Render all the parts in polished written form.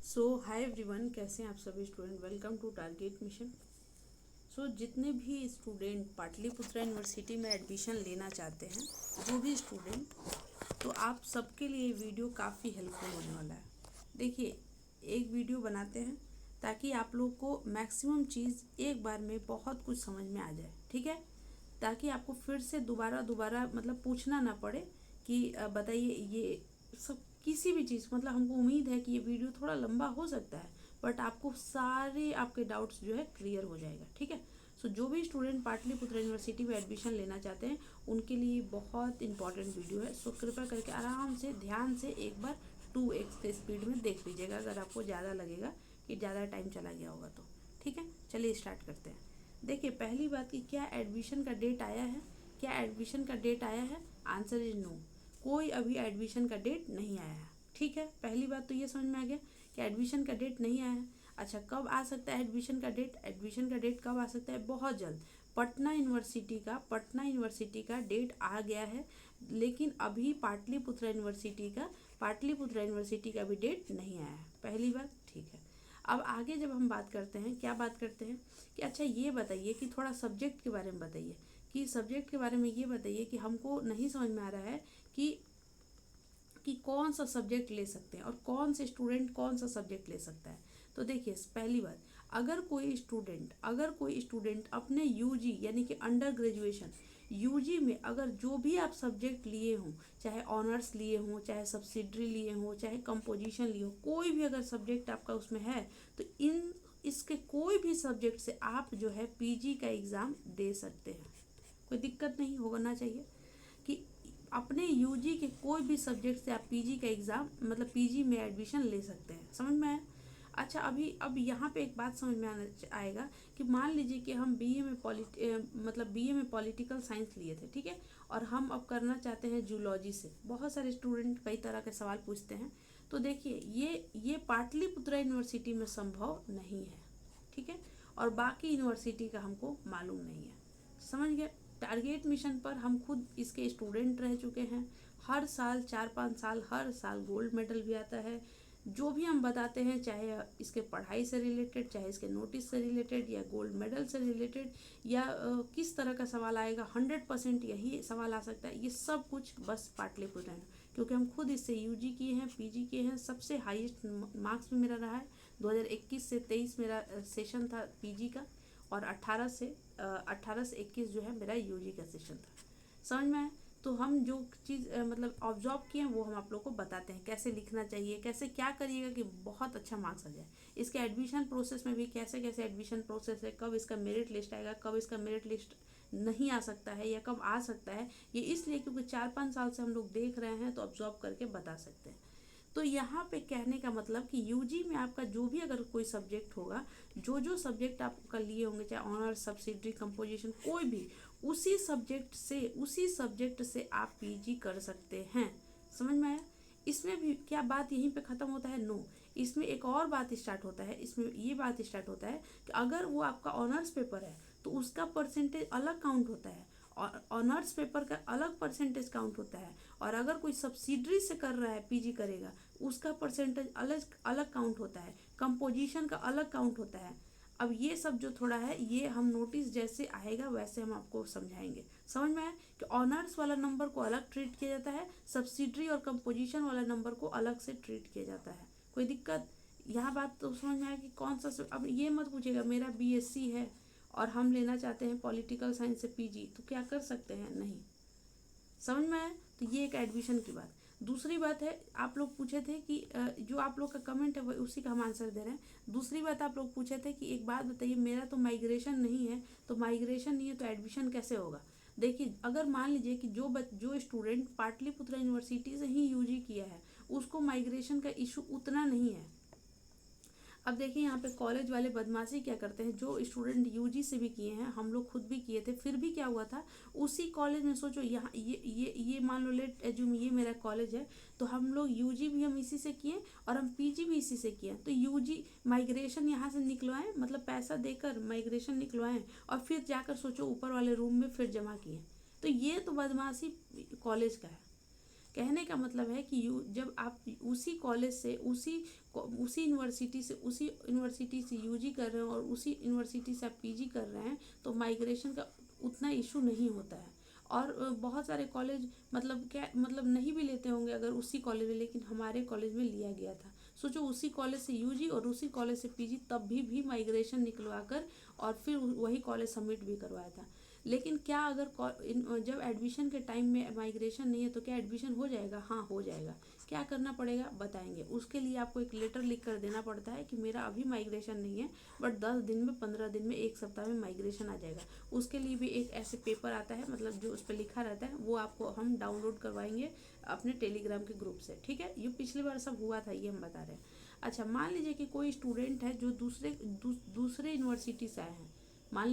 Hi everyone, कैसे हैं आप सभी student. Welcome to target mission. जितने भी स्टूडेंट पाटलिपुत्रा यूनिवर्सिटी में एडमिशन लेना चाहते हैं, जो भी स्टूडेंट, तो आप सबके लिए वीडियो काफ़ी हेल्पफुल होने वाला है। देखिए, एक वीडियो बनाते हैं ताकि आप लोग को मैक्सिमम चीज़ एक बार में बहुत कुछ समझ में आ जाए, ठीक है। ताकि आपको फिर से दोबारा मतलब पूछना ना पड़े कि बताइए ये सब किसी भी चीज़, मतलब हमको उम्मीद है कि ये वीडियो थोड़ा लंबा हो सकता है, बट आपको सारे आपके डाउट्स जो है क्लियर हो जाएगा, ठीक है। जो भी स्टूडेंट पाटलिपुत्र यूनिवर्सिटी में एडमिशन लेना चाहते हैं उनके लिए बहुत इंपॉर्टेंट वीडियो है। कृपया करके आराम से ध्यान से एक बार 2x के स्पीड में देख लीजिएगा, अगर आपको ज़्यादा लगेगा कि ज़्यादा टाइम चला गया होगा तो, ठीक है। चलिए स्टार्ट करते हैं। देखिए, पहली बात कि क्या एडमिशन का डेट आया है, क्या एडमिशन का डेट आया है। आंसर इज नो, कोई अभी एडमिशन का डेट नहीं आया है, ठीक है। पहली बात तो ये समझ में आ गया कि एडमिशन का डेट नहीं आया है। अच्छा, कब आ सकता है एडमिशन का डेट। एडमिशन का डेट कब आ सकता है, बहुत जल्द। पटना यूनिवर्सिटी का डेट आ गया है, लेकिन अभी पाटलिपुत्रा यूनिवर्सिटी का भी डेट नहीं आया है। पहली बात, ठीक है। अब आगे जब हम बात करते हैं, क्या बात करते हैं कि अच्छा ये बताइए कि थोड़ा सब्जेक्ट के बारे में बताइए, कि सब्जेक्ट के बारे में ये बताइए कि हमको नहीं समझ में आ रहा है कि कौन सा सब्जेक्ट ले सकते हैं और कौन से स्टूडेंट कौन सा सब्जेक्ट ले सकता है। तो देखिए, पहली बात, अगर कोई स्टूडेंट अपने यूजी यानी कि अंडर ग्रेजुएशन यूजी में अगर जो भी आप सब्जेक्ट लिए हों, चाहे ऑनर्स लिए हों, चाहे सब्सिडरी लिए हों, चाहे कंपोजिशन लिए हों, कोई भी अगर सब्जेक्ट आपका उसमें है, तो इसके कोई भी सब्जेक्ट से आप जो है पीजी का एग्ज़ाम दे सकते हैं। कोई दिक्कत नहीं होना चाहिए कि अपने यूजी के कोई भी सब्जेक्ट से आप पीजी का एग्ज़ाम मतलब पीजी में एडमिशन ले सकते हैं। समझ में आया। अच्छा, अब यहाँ पे एक बात समझ में आएगा कि मान लीजिए कि हम बीए में पॉलिटिकल साइंस लिए थे, ठीक है, और हम अब करना चाहते हैं जूलॉजी से। बहुत सारे स्टूडेंट कई तरह के सवाल पूछते हैं। तो देखिए, ये पाटलिपुत्रा यूनिवर्सिटी में संभव नहीं है, ठीक है, और बाकी यूनिवर्सिटी का हमको मालूम नहीं है। समझ गए। टारगेट मिशन पर हम खुद इसके स्टूडेंट रह चुके हैं। हर साल 4-5 साल हर साल गोल्ड मेडल भी आता है। जो भी हम बताते हैं, चाहे इसके पढ़ाई से रिलेटेड, चाहे इसके नोटिस से रिलेटेड, या गोल्ड मेडल से रिलेटेड, या किस तरह का सवाल आएगा, 100% यही सवाल आ सकता है। ये सब कुछ बस पाटलिपुत्र है, क्योंकि हम खुद इससे यूजी किए हैं, पीजी किए हैं। सबसे हाईएस्ट मार्क्स भी मेरा रहा है। 2021 से 23 मेरा सेशन था पीजी का, और 18 से 21 जो है मेरा यूजी का सेशन था। समझ में आया। तो हम जो चीज़ मतलब ऑब्जर्व किए हैं वो हम आप लोग को बताते हैं, कैसे लिखना चाहिए, कैसे क्या करिएगा कि बहुत अच्छा मार्क्स आ जाए। इसके एडमिशन प्रोसेस में भी कैसे कैसे एडमिशन प्रोसेस है, कब इसका मेरिट लिस्ट आएगा, कब इसका मेरिट लिस्ट नहीं आ सकता है या कब आ सकता है, ये इसलिए क्योंकि 4-5 साल से हम लोग देख रहे हैं, तो ऑब्जर्व करके बता सकते हैं। तो यहाँ पे कहने का मतलब कि यूजी में आपका जो भी अगर कोई सब्जेक्ट होगा, जो सब्जेक्ट आपका लिए होंगे, चाहे ऑनर्स, सब्सिडरी, कंपोजिशन, कोई भी, उसी सब्जेक्ट से आप पीजी कर सकते हैं। समझ में आया। इसमें भी क्या बात यहीं पे ख़त्म होता है, नो। इसमें एक और बात स्टार्ट होता है। इसमें ये बात स्टार्ट होता है कि अगर वो आपका ऑनर्स पेपर है तो उसका परसेंटेज अलग काउंट होता है, और ऑनर्स पेपर का अलग परसेंटेज काउंट होता है। और अगर कोई सब्सिडरी से कर रहा है, पीजी करेगा, उसका परसेंटेज अलग अलग काउंट होता है, कंपोजिशन का अलग काउंट होता है। अब ये सब जो थोड़ा है, ये हम नोटिस जैसे आएगा वैसे हम आपको समझाएंगे। समझ में आया कि ऑनर्स वाला नंबर को अलग ट्रीट किया जाता है, सब्सिडरी और कंपोजिशन वाला नंबर को अलग से ट्रीट किया जाता है। कोई दिक्कत यहाँ बात तो समझ में आया कि कौन सा अब ये मत पूछेगा मेरा बीएससी है और हम लेना चाहते हैं पॉलिटिकल साइंस से पीजी, तो क्या कर सकते हैं, नहीं। समझ में आया। तो ये एक एडमिशन की बात। दूसरी बात है, आप लोग पूछे थे कि जो आप लोग का कमेंट है वो उसी का हम आंसर दे रहे हैं। दूसरी बात आप लोग पूछे थे कि एक बात बताइए, मेरा तो माइग्रेशन नहीं है, तो माइग्रेशन नहीं है तो एडमिशन कैसे होगा। देखिए, अगर मान लीजिए कि जो स्टूडेंट पाटलिपुत्रा यूनिवर्सिटी से ही यूजी किया है, उसको माइग्रेशन का इशू उतना नहीं है। अब देखिए, यहाँ पे कॉलेज वाले बदमाशी क्या करते हैं, जो स्टूडेंट यूजी से भी किए हैं, हम लोग खुद भी किए थे, फिर भी क्या हुआ था, उसी कॉलेज में सोचो, यहाँ ये मान लो, लेट एज्यूम ये मेरा कॉलेज है, तो हम लोग यूजी भी हम इसी से किए और हम पीजी भी इसी से किए। तो यूजी माइग्रेशन यहाँ से निकलवाएं, मतलब पैसा देकर माइग्रेशन निकलवाएं, और फिर जाकर सोचो ऊपर वाले रूम में फिर जमा किए। तो ये तो बदमाशी कॉलेज का है। कहने का मतलब है कि जब आप उसी कॉलेज से उसी उसी यूनिवर्सिटी से यूजी कर रहे हैं और उसी यूनिवर्सिटी से आप पीजी कर रहे हैं, तो माइग्रेशन का उतना इशू नहीं होता है। और बहुत सारे कॉलेज मतलब क्या मतलब नहीं भी लेते होंगे अगर उसी कॉलेज में, लेकिन हमारे कॉलेज में लिया गया था। सोचो उसी कॉलेज से यूजी और उसी कॉलेज से पीजी, तब भी माइग्रेशन निकलवा कर और फिर वही कॉलेज सबमिट भी करवाया था। लेकिन क्या अगर जब एडमिशन के टाइम में माइग्रेशन नहीं है तो क्या एडमिशन हो जाएगा? हाँ, हो जाएगा। क्या करना पड़ेगा बताएंगे। उसके लिए आपको एक लेटर लिख कर देना पड़ता है कि मेरा अभी माइग्रेशन नहीं है, बट 10 दिन में, 15 दिन में, 1 सप्ताह में माइग्रेशन आ जाएगा। उसके लिए भी एक ऐसे पेपर आता है, मतलब जो उस पर लिखा रहता है, वो आपको हम डाउनलोड करवाएंगे अपने टेलीग्राम के ग्रुप से, ठीक है। ये पिछली बार सब हुआ था, ये हम बता रहे हैं। अच्छा, मान लीजिए कि कोई स्टूडेंट है जो दूसरे यूनिवर्सिटी से आए हैं। मान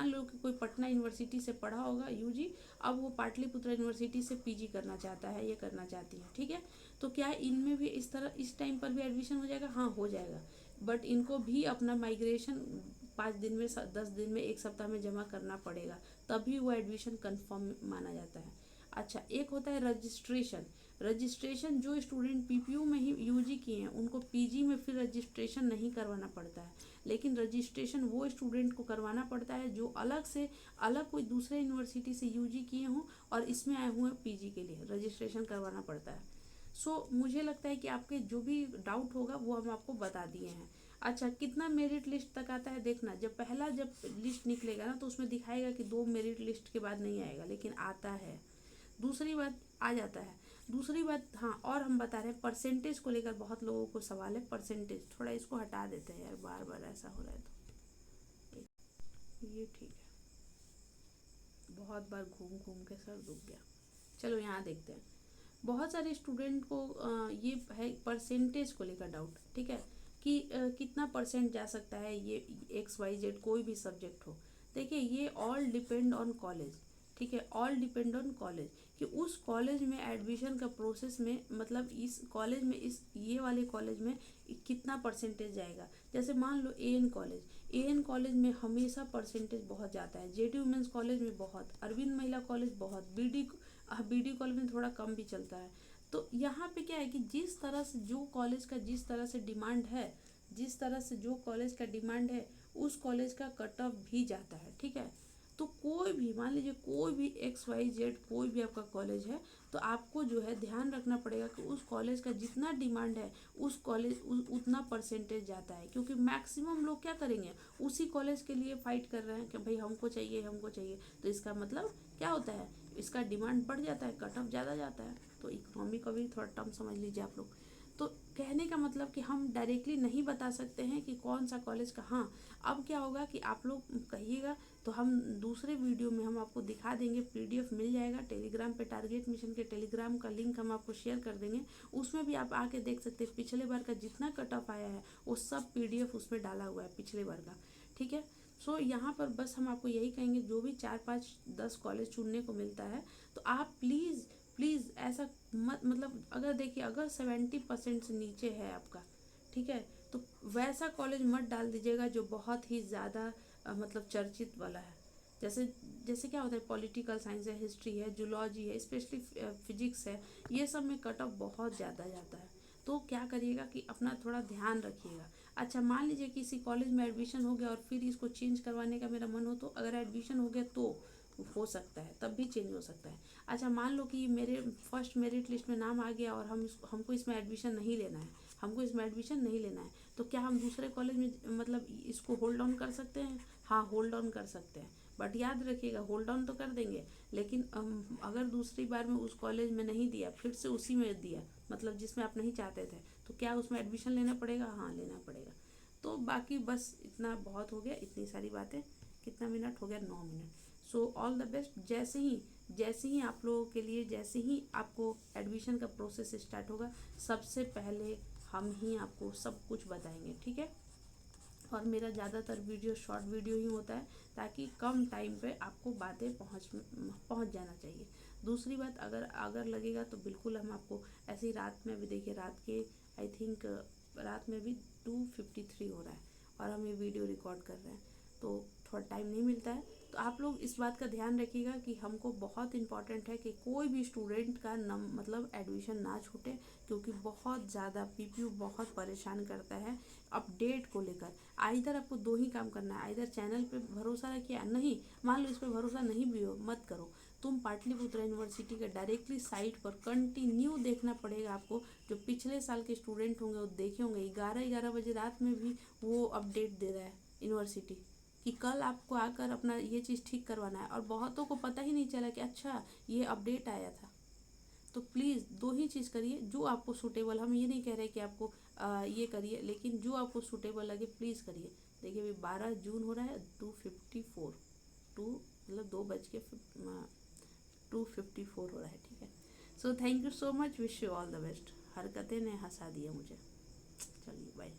लो कि कोई पटना यूनिवर्सिटी से पढ़ा होगा यूजी, अब वो पाटलिपुत्र यूनिवर्सिटी से पीजी करना चाहता है, ये करना चाहती है, ठीक है। तो क्या इनमें भी इस तरह इस टाइम पर भी एडमिशन हो जाएगा? हाँ, हो जाएगा। बट इनको भी अपना माइग्रेशन 5 दिन में, 10 दिन में, 1 सप्ताह में जमा करना पड़ेगा, तभी वो एडमिशन कंफर्म माना जाता है। अच्छा, एक होता है रजिस्ट्रेशन। जो स्टूडेंट पीपीयू में ही यूजी किए हैं उनको पीजी में फिर रजिस्ट्रेशन नहीं करवाना पड़ता है, लेकिन रजिस्ट्रेशन वो स्टूडेंट को करवाना पड़ता है जो अलग कोई दूसरे यूनिवर्सिटी से यूजी किए हों और इसमें आए हुए हैं पीजी के लिए, रजिस्ट्रेशन करवाना पड़ता है। मुझे लगता है कि आपके जो भी डाउट होगा वो हम आपको बता दिए हैं। अच्छा, कितना मेरिट लिस्ट तक आता है देखना, जब लिस्ट निकलेगा ना तो उसमें दिखाएगा कि 2 मेरिट लिस्ट के बाद नहीं आएगा, लेकिन आता है। दूसरी बात आ जाता है। दूसरी बात, हाँ, और हम बता रहे हैं परसेंटेज को लेकर बहुत लोगों को सवाल है। परसेंटेज थोड़ा इसको हटा देते हैं यार, बार बार ऐसा हो रहा है तो ये ठीक है। बहुत बार घूम घूम के सर दुख गया। चलो यहाँ देखते हैं। बहुत सारे स्टूडेंट को ये है परसेंटेज को लेकर डाउट, ठीक है, कि कितना परसेंट जा सकता है ये XYZ कोई भी सब्जेक्ट हो। देखिए, ये ऑल डिपेंड ऑन कॉलेज, ठीक है, ऑल डिपेंड ऑन कॉलेज, कि उस कॉलेज में एडमिशन का प्रोसेस में, मतलब इस कॉलेज में, ये वाले कॉलेज में कितना परसेंटेज जाएगा। जैसे मान लो एएन कॉलेज में हमेशा परसेंटेज बहुत जाता है, जेडी वुमेंस कॉलेज में बहुत, अरविंद महिला कॉलेज बहुत, बीडी कॉलेज में थोड़ा कम भी चलता है। तो यहाँ पे क्या है कि जिस तरह से जो कॉलेज का जिस तरह से डिमांड है, उस कॉलेज का कट ऑफ भी जाता है, ठीक है। तो कोई भी, मान लीजिए कोई भी XYZ कोई भी आपका कॉलेज है, तो आपको जो है ध्यान रखना पड़ेगा कि उस कॉलेज का जितना डिमांड है उस कॉलेज उतना परसेंटेज जाता है, क्योंकि मैक्सिमम लोग क्या करेंगे, उसी कॉलेज के लिए फाइट कर रहे हैं कि भाई हमको चाहिए। तो इसका मतलब क्या होता है, इसका डिमांड बढ़ जाता है, कट ऑफ ज़्यादा जाता है। तो इकोनॉमी का भी थोड़ा टर्म समझ लीजिए आप लोग। तो कहने का मतलब कि हम डायरेक्टली नहीं बता सकते हैं कि कौन सा कॉलेज का। हाँ, अब क्या होगा कि आप लोग कहिएगा तो हम दूसरे वीडियो में हम आपको दिखा देंगे, PDF मिल जाएगा टेलीग्राम पे, टारगेट मिशन के टेलीग्राम का लिंक हम आपको शेयर कर देंगे। उसमें भी आप आके देख सकते हैं पिछले बार का जितना कट ऑफ आया है वो सब PDF उसमें डाला हुआ है पिछले बार का, ठीक है। यहाँ पर बस हम आपको यही कहेंगे, जो भी 4, 5, 10 कॉलेज चुनने को मिलता है तो आप प्लीज़ ऐसा मत, मतलब अगर देखिए अगर 70% से नीचे है आपका, ठीक है, तो वैसा कॉलेज मत डाल दीजिएगा जो बहुत ही ज़्यादा मतलब चर्चित वाला है। जैसे क्या होता है, पॉलिटिकल साइंस है, हिस्ट्री है, जूलॉजी है, स्पेशली फिजिक्स है, ये सब में कट ऑफ बहुत ज़्यादा जाता है। तो क्या करिएगा कि अपना थोड़ा ध्यान रखिएगा। अच्छा, मान लीजिए किसी कॉलेज में एडमिशन हो गया और फिर इसको चेंज करवाने का मेरा मन हो, तो अगर एडमिशन हो गया तो हो सकता है, तब भी चेंज हो सकता है। अच्छा, मान लो कि मेरे फर्स्ट मेरिट लिस्ट में नाम आ गया और हमको इसमें एडमिशन नहीं लेना है, तो क्या हम दूसरे कॉलेज में मतलब इसको होल्ड ऑन कर सकते हैं? हाँ, होल्ड ऑन कर सकते हैं, बट याद रखिएगा होल्ड ऑन तो कर देंगे, लेकिन अगर दूसरी बार में उस कॉलेज में नहीं दिया, फिर से उसी में दिया, मतलब जिसमें आप नहीं चाहते थे, तो क्या उसमें एडमिशन लेना पड़ेगा? हाँ, लेना पड़ेगा। तो बाकी बस इतना बहुत हो गया, इतनी सारी बातें। कितना मिनट हो गया? 9 मिनट। All the best. जैसे ही आप लोगों के लिए, जैसे ही आपको एडमिशन का प्रोसेस स्टार्ट होगा, सबसे पहले हम ही आपको सब कुछ बताएंगे, ठीक है। और मेरा ज़्यादातर वीडियो शॉर्ट वीडियो ही होता है, ताकि कम टाइम पे आपको बातें पहुंच जाना चाहिए। दूसरी बात, अगर लगेगा तो बिल्कुल हम आपको ऐसी रात में भी, देखिए रात के आई थिंक रात में भी 2:53 हो रहा है और हम ये वीडियो रिकॉर्ड कर रहे हैं, तो थोड़ा टाइम नहीं मिलता है। तो आप लोग इस बात का ध्यान रखिएगा कि हमको बहुत इम्पॉर्टेंट है कि कोई भी स्टूडेंट का मतलब एडमिशन ना छूटे, क्योंकि बहुत ज़्यादा पीपीयू बहुत परेशान करता है अपडेट को लेकर। आइधर आपको दो ही काम करना है, आइधर चैनल पे भरोसा रखिए, नहीं मान लो इस पर भरोसा नहीं भी हो मत करो, तुम पाटलिपुत्र यूनिवर्सिटी के डायरेक्टली साइट पर कंटिन्यू देखना पड़ेगा आपको। जो पिछले साल के स्टूडेंट होंगे वो देखे होंगे 11-11 बजे रात में भी वो अपडेट दे रहा है यूनिवर्सिटी कि कल आपको आकर अपना ये चीज़ ठीक करवाना है, और बहुतों को पता ही नहीं चला कि अच्छा ये अपडेट आया था। तो प्लीज़ दो ही चीज़ करिए जो आपको सूटेबल, हम ये नहीं कह रहे कि आपको ये करिए, लेकिन जो आपको सूटेबल लगे प्लीज़ करिए। देखिए अभी 12 जून हो रहा है, 2:54 टू मतलब 2:54 हो रहा है, ठीक है। So thank you so much, wish you all the best. हरकतें ने हंसा दिया मुझे। चलिए बाय।